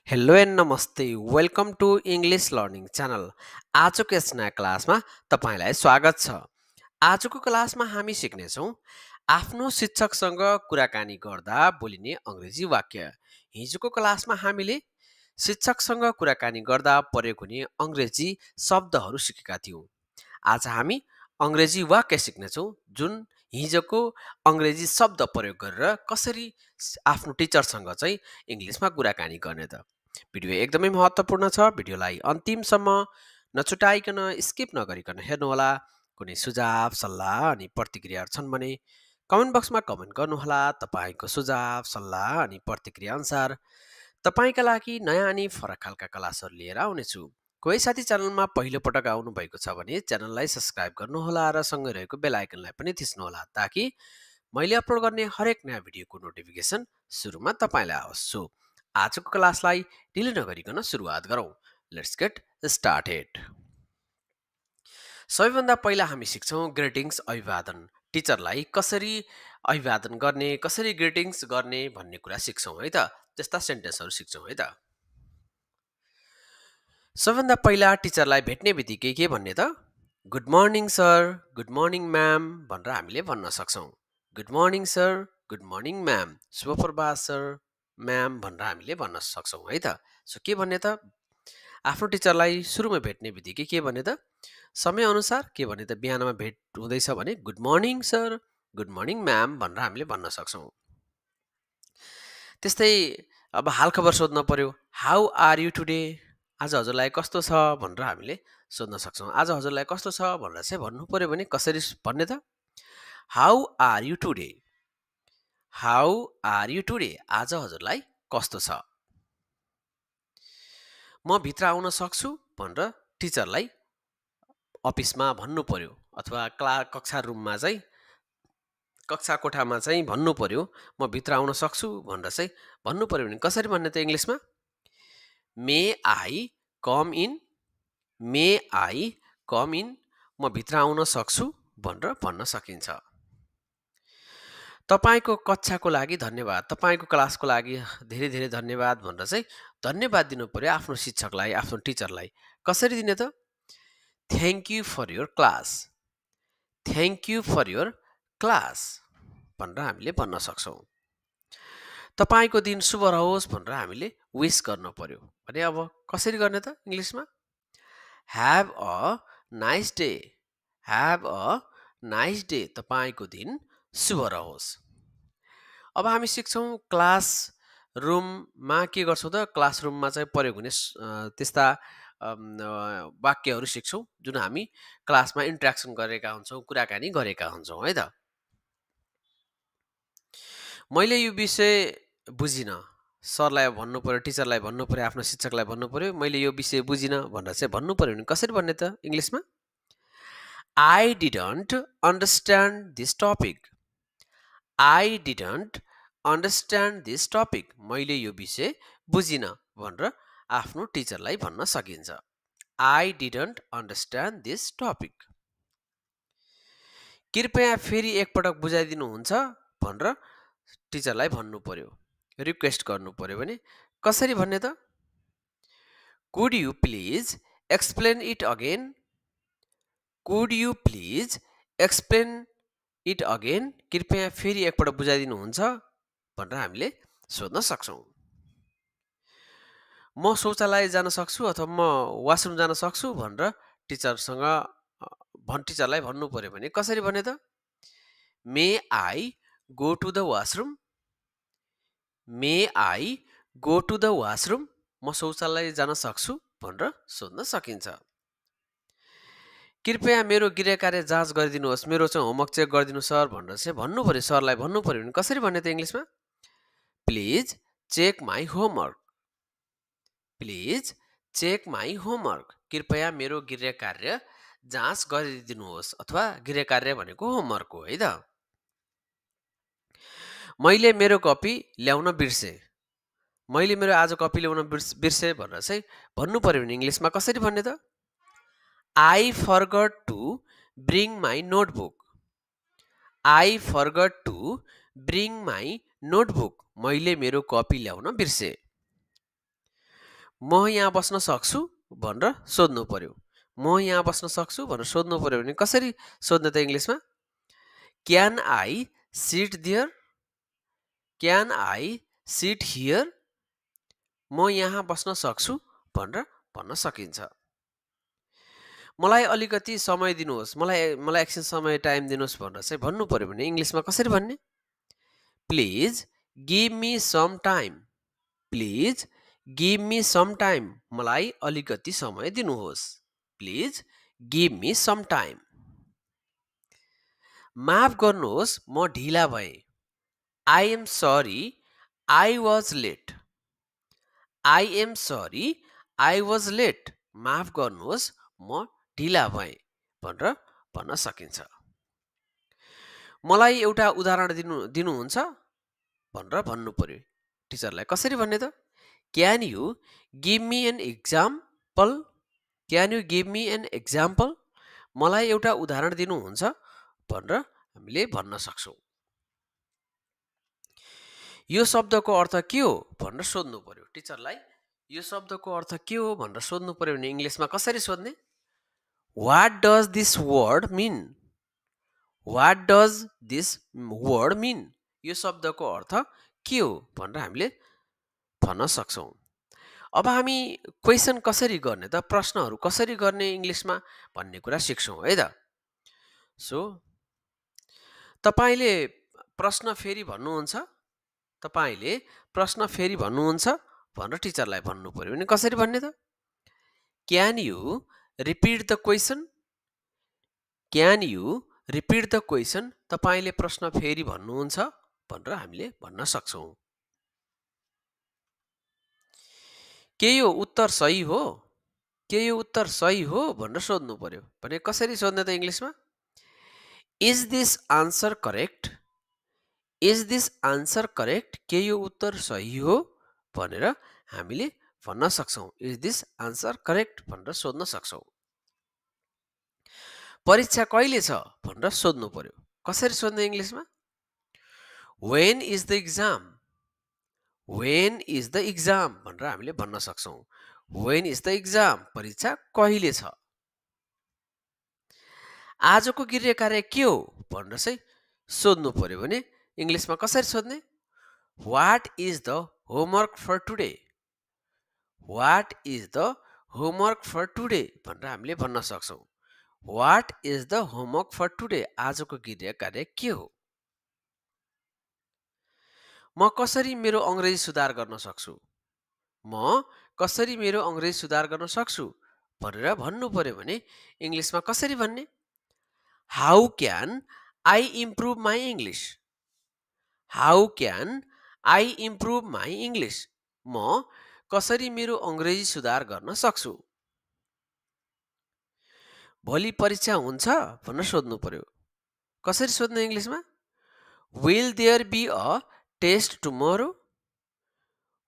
Hello and नमस्ते welcome to English learning channel. आजको यस नयाँ क्लासमा तपाईँलाई स्वागत छ। आजको क्लासमा हामी सिक्नेछौँ आफ्नो शिक्षकसँग कुराकानी गर्दा बोलिने अङ्ग्रेजी वाक्य। हिजोको क्लासमा हामीले शिक्षकसँग कुराकानी गर्दा प्रयोग हुने अङ्ग्रेजी शब्दहरू सिकेका थियौँ। आज हामी अङ्ग्रेजी वाक्य सिक्नेछौँ जुन हिजोको अङ्ग्रेजी शब्द प्रयोग गरेर कसरी आफ्नो टिचरसँग चाहिँ इङ्ग्लिसमा कुराकानी गर्ने त। भिडियो एकदमै महत्त्वपूर्ण छ। भिडियोलाई अन्तिमसम्म नछुटाइकन स्किप नगरिकन हेर्नुहोला। कुनै सुझाव सल्लाह अनि प्रतिक्रियाहरू छन् भने कमेन्ट बक्समा कमेन्ट गर्नुहोला। तपाईँको सुझाव सल्लाह अनि प्रतिक्रिया अनुसार तपाईँका लागि नयाँ अनि फरक खालका क्लासहरू लिएर आउनेछु। कोही साथी च्यानलमा पहिलो पटक आउनुभएको छ भने च्यानललाई सब्सक्राइब गर्नुहोला र सँगै रहेको बेल आइकनलाई पनि थिच्नुहोला ताकि मैले अपलोड गर्ने हरेक नयाँ भिडियोको नोटिफिकेसन सुरुमा तपाईँलाई आओस्। आजको क्लासलाई ढिलो नगरिकन सुरुवात गरौँ। Let's get started. सबैभन्दा पहिला हामी सिक्छौँ ग्रिटिङ्स अभिवादन। टिचरलाई कसरी अभिवादन गर्ने, कसरी ग्रिटिङ्स गर्ने भन्ने कुरा सिक्छौँ है त। त्यस्ता सेन्टेन्सहरू सिक्छौँ है त। सबैभन्दा पहिला टिचरलाई भेट्ने बित्तिकै के भन्ने त? Good morning sir, good morning ma'am भनेर हामीले भन्न सक्छौँ। Good morning sir, good morning ma'am, शुभ प्रभात सर म्याम भनेर हामीले भन्न सक्छौँ है त। सो के भन्ने त? आफ्नो टिचरलाई सुरुमा भेट्ने बित्तिकै के भन्ने त? समयअनुसार के भन्ने त? बिहानमा भेट हुँदैछ भने good morning sir, good morning ma'am भनेर हामीले भन्न सक्छौँ। त्यस्तै अब हालखबर सोध्न पर्यो। How are you today? आज हजुरलाई कस्तो छ भनेर हामीले सोध्न सक्छौँ। आज हजुरलाई कस्तो छ भनेर चाहिँ भन्नु पर्यो भने कसरी भन्ने त? How are you today? How are you today? आज हजुरलाई कस्तो छ? म भित्र आउन सक्छु भनेर टिचरलाई अफिसमा भन्नु पर्यो अथवा कक्षा रुममा चाहिँ कक्षा कोठामा चाहिँ भन्नु पर्यो म भित्र आउन सक्छु भनेर चाहिँ भन्नु पर्यो भने कसरी भन्ने त इङ्ग्लिसमा? May I come in? May I come in? म भित्र आउन सक्छु भनेर भन्न सकिन्छ। तपाईँको कक्षाको लागि धन्यवाद, तपाईँको क्लासको लागि धेरै धेरै धन्यवाद भनेर चाहिँ धन्यवाद दिनु पर्यो आफ्नो शिक्षकलाई, आफ्नो टिचरलाई। कसरी दिने त? Thank you for your class, thank you for your class भनेर हामीले भन्न सक्छौँ। तपाईँको दिन शुभ रहोस् भनेर हामीले विस गर्नु पर्यो भने अब कसरी गर्ने त इङ्ग्लिसमा? Have a nice day, have a nice day, तपाईँको दिन शुभ रहोस्। अब हामी सिक्छौँ क्लास रुममा के गर्छौँ त? क्लासरुममा चाहिँ प्रयोग हुने त्यस्ता वाक्यहरू सिक्छौँ जुन हामी क्लासमा इन्ट्रेक्सन गरेका हुन्छौँ, कुराकानी गरेका हुन्छौँ है त। मैले यो विषय बुझिनँ, सरलाई भन्नु पर्यो, टिचरलाई भन्नु पर्यो, आफ्नो शिक्षकलाई भन्नु पर्यो मैले यो विषय बुझिनँ भनेर चाहिँ भन्नु पर्यो भने कसरी भन्ने त इङ्ग्लिसमा? I didn't understand this topic, I didn't understand this topic, मैले यो विषय बुझिनँ भनेर आफ्नो टिचरलाई भन्न सकिन्छ। I didn't understand this topic. कृपया फेरि एकपटक बुझाइदिनुहुन्छ भनेर टिचरलाई भन्नु पर्यो, रिक्वेस्ट गर्नु पर्यो भने कसरी भन्ने त? Could you please explain it again, could you please explain it again, कृपया फेरि एकपटक बुझाइदिनुहुन्छ भनेर हामीले सोध्न सक्छौँ। म शौचालय जान सक्छु अथवा म वासरुम जान सक्छु भनेर टिचरलाई भन्नु पर्यो भने कसरी भन्ने त? May I go to the washroom, may I go to the washroom, म शौचालय जान सक्छु भनेर सोध्न सकिन्छ। कृपया मेरो गृह कार्य जाँच गरिदिनुहोस्, मेरो चाहिँ होमवर्क चेक गरिदिनु सर भनेर चाहिँ भन्नु पर्यो, सरलाई भन्नु पर्यो भने कसरी भन्ने त इङ्ग्लिसमा? Please check my homework, please check my homework, कृपया मेरो गृह कार्य जाँच गरिदिनुहोस् अथवा गृह कार्य भनेको होमवर्क हो है त। मैले मेरो कपी ल्याउन बिर्सेँ, मैले मेरो आज कपी ल्याउन बिर्सेँ भनेर चाहिँ भन्नु पर्यो भने इङ्ग्लिसमा कसरी भन्ने त? I forgot to bring my notebook, I forgot to bring my notebook, मैले मेरो कपी ल्याउन बिर्सेँ। म यहाँ बस्न सक्छु भनेर सोध्नु पर्यो। म यहाँ बस्न सक्छु भनेर सोध्नु पर्यो भने कसरी सोध्ने त इङ्ग्लिसमा? Can I sit there? Can I sit here? म यहाँ बस्न सक्छु भनेर भन्न सकिन्छ। मलाई अलिकति समय दिनुहोस्, मलाई एकछिन समय टाइम दिनुहोस् भनेर चाहिँ भन्नु पर्यो भने इङ्ग्लिसमा कसरी भन्ने? Please give me some time. Please give me some time. मलाई अलिकति समय दिनुहोस्। Please give me some time. माफ गर्नुहोस् म ढिला भएँ। I am sorry I was late. I am sorry I was late. माफ गर्नुहोस् म ढिला भएँ भनेर भन्न सकिन्छ। मलाई एउटा उदाहरण दिनुहुन्छ भनेर भन्नु पर्यो टिचरलाई। कसरी भन्ने त? Can you give me an example? Can you give me an example? मलाई एउटा उदाहरण दिनुहुन्छ भनेर हामीले भन्न सक्छौँ। यो शब्दको अर्थ के हो भनेर सोध्नु पर्यो टिचरलाई। यो शब्दको अर्थ के हो भनेर सोध्नु पर्यो भने इङ्ग्लिसमा कसरी सोध्ने? What does this word mean? What does this word mean? यो शब्दको अर्थ के हो भनेर हामीले भन्न सक्छौँ। अब हामी क्वेसन कसरी गर्ने त, प्रश्नहरू कसरी गर्ने इङ्ग्लिसमा भन्ने कुरा सिक्छौँ है त। सो तपाईँले प्रश्न फेरि भन्नुहुन्छ, तपाईँले प्रश्न फेरि भन्नुहुन्छ भनेर टिचरलाई भन्नु पर्यो भने कसरी भन्ने त? Can you repeat the question? Can you repeat the question? तपाईँले प्रश्न फेरि भन्नुहुन्छ भनेर हामीले भन्न सक्छौँ। के यो उत्तर सही हो? के यो उत्तर सही हो भनेर सोध्नु पर्यो भने कसरी सोध्ने त इङ्ग्लिसमा? Is this answer correct? Is this answer correct? के यो उत्तर सही हो भनेर हामीले भन्न सक्छौँ। इज दिस आन्सर करेक्ट भनेर सोध्न सक्छौँ। परीक्षा कहिले छ भनेर सोध्नु पर्यो। कसरी सोध्ने इङ्ग्लिसमा? When is the exam? When is the exam भनेर हामीले भन्न सक्छौँ। When is the exam? परीक्षा कहिले छ? आजको गृह कार्य के हो भनेर चाहिँ सोध्नु पर्यो भने इङ्ग्लिसमा कसरी सोध्ने? What is the homework for today? What is the homework for today भनेर हामीले भन्न सक्छौँ। What is the homework for today? आजको गृह कार्य के हो? म कसरी मेरो अङ्ग्रेजी सुधार गर्न सक्छु? म कसरी मेरो अङ्ग्रेजी सुधार गर्न सक्छु भनेर भन्नु पर्यो भने इङ्ग्लिसमा कसरी भन्ने? How can I improve my English? How can I improve my English? म कसरी मेरो अङ्ग्रेजी सुधार गर्न सक्छु? भोलि परीक्षा हुन्छ भनेर सोध्नु पर्यो। कसरी सोध्ने इङ्ग्लिसमा? Will there be a test tomorrow?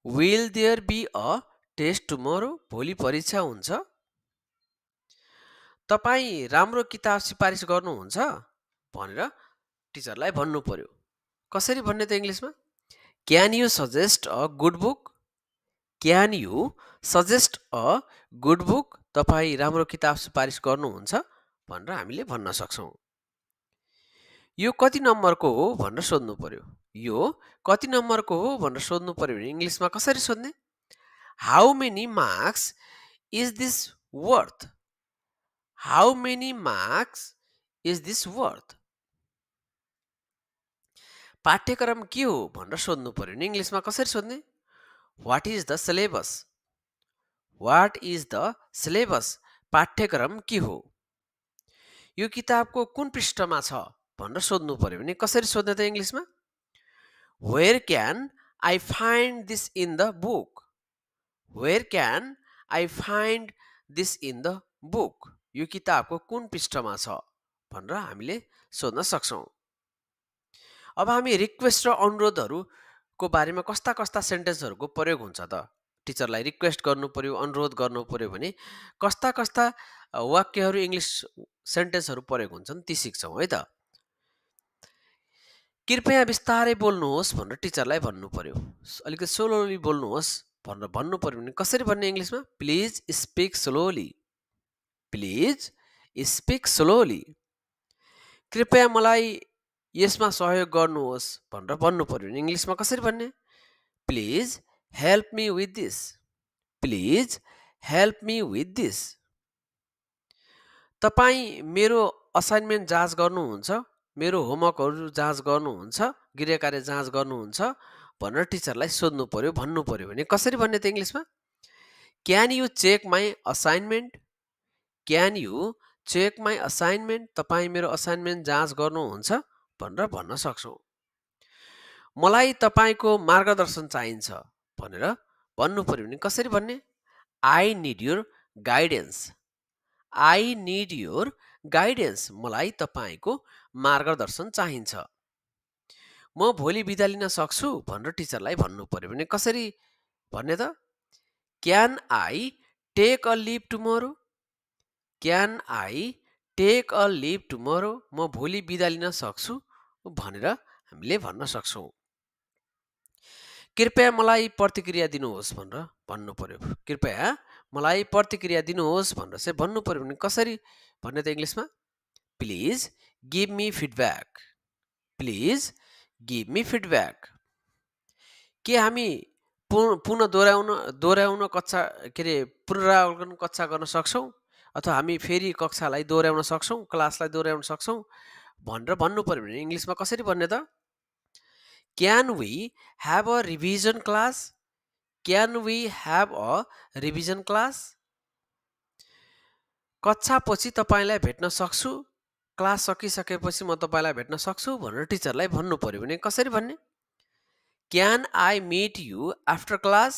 Will there be a test tomorrow? भोलि परीक्षा हुन्छ? तपाईँ राम्रो किताब सिफारिस गर्नुहुन्छ भनेर टिचरलाई भन्नु पर्यो। कसरी भन्ने त इङ्ग्लिसमा? Can you suggest a good book? Can you suggest a good book? तपाईँ राम्रो किताब सिफारिस गर्नुहुन्छ भनेर हामीले भन्न सक्छौँ। यो कति नम्बरको हो भनेर सोध्नु पर्यो। यो कति नम्बरको हो भनेर सोध्नु पर्यो भने इङ्ग्लिसमा कसरी सोध्ने? How many marks is this worth? How many marks is this worth? पाठ्यक्रम के हो भनेर सोध्नु पर्यो भने इङ्ग्लिसमा कसरी सोध्ने? What is the syllabus? What is the syllabus? पाठ्यक्रम के हो? यो किताबको कुन पृष्ठमा छ भनेर सोध्नु पर्यो भने कसरी सोध्ने त इङ्ग्लिसमा? Where can I find this in the book? Where can I find this in the book? यो किताबको कुन पृष्ठमा छ भनेर हामीले सोध्न सक्छौँ। अब हामी रिक्वेस्ट र अनुरोधहरूको बारेमा कस्ता कस्ता सेन्टेन्सहरूको प्रयोग हुन्छ त? टिचरलाई रिक्वेस्ट गर्नु पर्यो, अनुरोध गर्नु पर्यो भने कस्ता कस्ता वाक्यहरू इङ्ग्लिस सेन्टेन्सहरू प्रयोग हुन्छन् ती सिक्छौँ है त। कृपया बिस्तारै बोल्नुहोस् भनेर टिचरलाई भन्नु पर्यो। अलिकति स्लोली बोल्नुहोस् भनेर भन्नु पर्यो भने कसरी भन्ने इङ्ग्लिसमा? Please speak slowly. Please speak slowly. कृपया मलाई यसमा सहयोग गर्नुहोस् भनेर भन्नु पर्यो भने इङ्ग्लिसमा कसरी भन्ने? Please help me with this. Please help me with this. तपाईँ मेरो असाइनमेन्ट जाँच गर्नुहुन्छ, मेरो होमवर्कहरू जाँच गर्नुहुन्छ, गृह कार्य जाँच गर्नुहुन्छ भनेर टिचरलाई सोध्नु पर्यो, भन्नु पर्यो भने कसरी भन्ने त इङ्ग्लिसमा? Can you check my assignment? Can you check my assignment? तपाईँ मेरो असाइनमेन्ट जाँच गर्नुहुन्छ भनेर भन्न सक्छौँ। मलाई तपाईँको मार्गदर्शन चाहिन्छ भनेर भन्नु पर्यो भने कसरी भन्ने? I need your guidance. I need your guidance. मलाई तपाईँको मार्गदर्शन चाहिन्छ। म भोलि बिदा लिन सक्छु भनेर टिचरलाई भन्नु पर्यो भने कसरी भन्ने त? Can I take a leave tomorrow? Can I take a leave tomorrow? म भोलि बिदा लिन सक्छु भनेर हामीले भन्न सक्छौँ। कृपया मलाई प्रतिक्रिया दिनुहोस् भनेर भन्नु पर्यो। कृपया मलाई प्रतिक्रिया दिनुहोस् भनेर चाहिँ भन्नु पर्यो भने कसरी भन्ने त इङ्ग्लिसमा? Please give me feedback. Please give me feedback. के हामी पुनः दोहोऱ्याउन कक्षा के अरे पुनरावलोकन कक्षा गर्न सक्छौँ अथवा हामी फेरि कक्षालाई दोहोऱ्याउन सक्छौँ, क्लासलाई दोहोऱ्याउन सक्छौँ भनेर भन्नु पर्यो भने इङ्ग्लिसमा कसरी भन्ने त? Can we have a revision class? Can we have a revision class? कक्षापछि तपाईँलाई भेट्न सक्छु, क्लास सकिसकेपछि म तपाईँलाई भेट्न सक्छु भनेर टिचरलाई भन्नु पर्यो भने कसरी भन्ने? Can I meet you after class?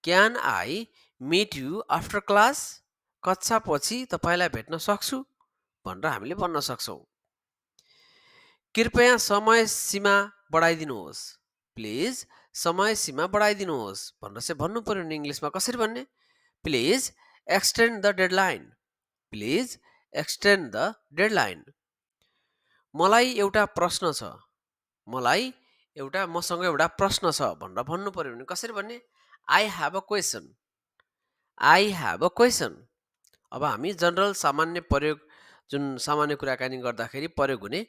Can I meet you after class? कक्षापछि तपाईँलाई भेट्न सक्छु भनेर हामीले भन्न सक्छौँ। कृपया समय सीमा बढाइदिनुहोस्। प्लिज समय सीमा बढाइदिनुहोस् भनेर चाहिँ भन्नु पर्यो भने इङ्ग्लिसमा कसरी भन्ने? Please extend the deadline. Please extend the deadline. मलाई एउटा प्रश्न छ। मसँग एउटा प्रश्न छ भनेर भन्नु पर्यो भने कसरी भन्ने? I have a question. I have a question. अब हामी जनरल सामान्य प्रयोग, जुन सामान्य कुराकानी गर्दाखेरि प्रयोग हुने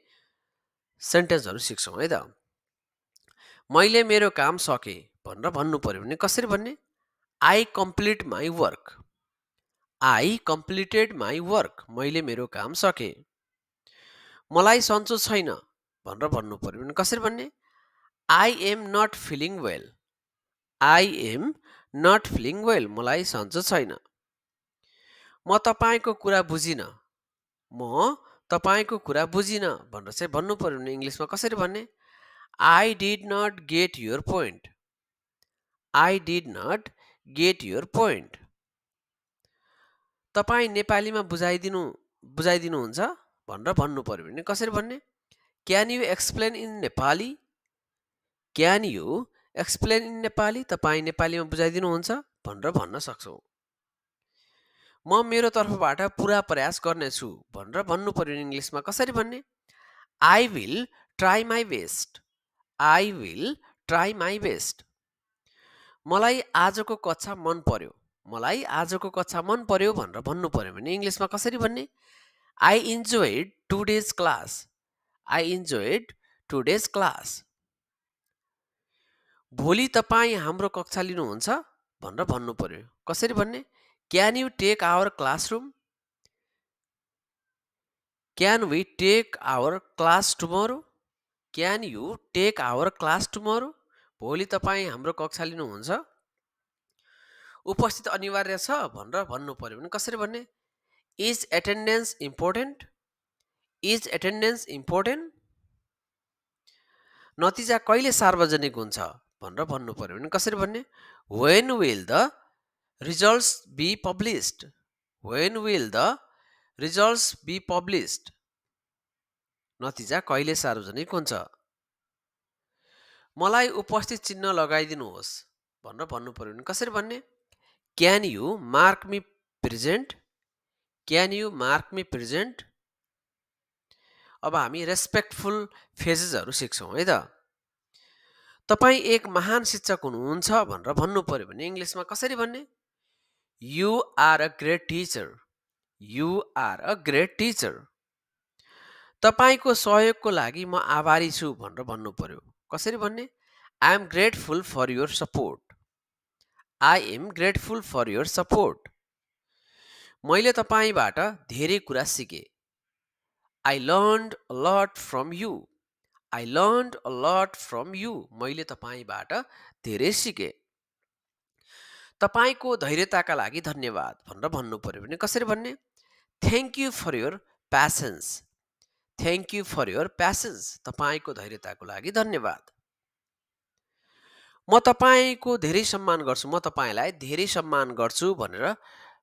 सेन्टेन्सहरू सिक्छौँ है त। मैले मेरो काम सकेँ भनेर भन्नु पर्यो भने कसरी भन्ने? I complete my work. I completed my work. मैले मेरो काम सकेँ। मलाई सन्चो छैन भनेर भन्नु पर्यो भने कसरी भन्ने? I am not feeling well. I am not feeling well. मलाई सन्चो छैन। म तपाईँको कुरा बुझिनँ। म तपाईँको कुरा बुझिनँ भनेर चाहिँ भन्नु पर्यो भने इङ्ग्लिसमा कसरी भन्ने? I did not get your point. I did not get your point. तपाईँ नेपालीमा बुझाइदिनुहुन्छ भनेर भन्नु पर्यो भने कसरी भन्ने? Can you explain in Nepali? Can you explain in Nepali? तपाईँ नेपालीमा बुझाइदिनुहुन्छ भनेर भन्न सक्छौँ। म मेरो तर्फबाट पुरा प्रयास गर्नेछु भनेर भन्नु पर्यो इङ्ग्लिसमा कसरी भन्ने? I will try my best. I will try my best. मलाई आजको कक्षा मन पर्यो। मलाई आजको कक्षा मन पर्यो भनेर भन्नु पर्यो भने इङ्ग्लिसमा कसरी भन्ने? I enjoyed today's class. I enjoyed today's class. भोलि तपाईँ हाम्रो कक्षा लिनुहुन्छ भनेर भन्नु पर्यो। कसरी भन्ने? Can you take our classroom? Can we take our class tomorrow? Can you take our class tomorrow? भोलि तपाईँ हाम्रो कक्षा लिनुहुन्छ? उपस्थित अनिवार्य छ भनेर भन्नु पर्यो भने कसरी भन्ने? Is attendance important? Is attendance important? नतिजा कहिले सार्वजनिक हुन्छ भनेर भन्नु पर्यो भने कसरी भन्ने? When will the results be published? When will the results be published? नतिजा कहिले सार्वजनिक हुन्छ? मलाई उपस्थित चिन्ह लगाइदिनुहोस् भनेर भन्नु पर्यो भने कसरी भन्ने? Can you mark me present? Can you mark me present? अब हामी रेस्पेक्टफुल फ्रेजेसहरू सिक्छौँ है त। तपाईँ एक महान शिक्षक हुनुहुन्छ भनेर भन्नु पर्यो भने इङ्ग्लिसमा कसरी भन्ने? You are a great teacher. You are a great teacher. तपाईँको सहयोगको लागि म आभारी छु भनेर भन्नु पर्यो। कसरी भन्ने? I am grateful for your support. I am grateful for your support. मैले तपाईँबाट धेरै कुरा सिकेँ। I learned a lot from you. I learned a lot from you. मैले तपाईँबाट धेरै सिकेँ। तपाईँको धैर्यताका लागि धन्यवाद भनेर भन्नु पर्यो भने कसरी भन्ने? Thank you for your patience. Thank you for your patience. तपाईँको धैर्यताको लागि धन्यवाद। म तपाईँको धेरै सम्मान गर्छु। म तपाईँलाई धेरै सम्मान गर्छु भनेर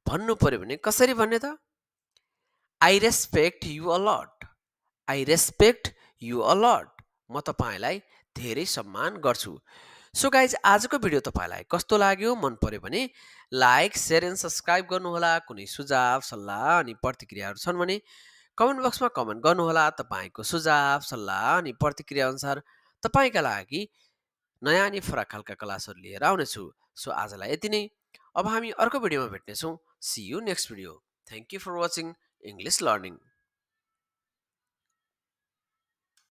भन्नु पर्यो भने कसरी भन्ने त? I respect you a lot. I respect you a lot. म तपाईँलाई धेरै सम्मान गर्छु। सो गाइज, आजको भिडियो तपाईँलाई कस्तो लाग्यो? मन पर्यो भने लाइक, सेयर एन्ड सब्सक्राइब गर्नुहोला। कुनै सुझाव, सल्लाह अनि प्रतिक्रियाहरू छन् भने कमेन्ट बक्समा कमेन्ट गर्नुहोला। तपाईँको सुझाव, सल्लाह अनि प्रतिक्रिया अनुसार तपाईँका लागि नयाँ अनि फरक खालका क्लासहरू लिएर आउनेछु। सो आजलाई यति नै। अब हामी अर्को भिडियोमा भेट्नेछौँ। See you next video. Thank you for watching English learning.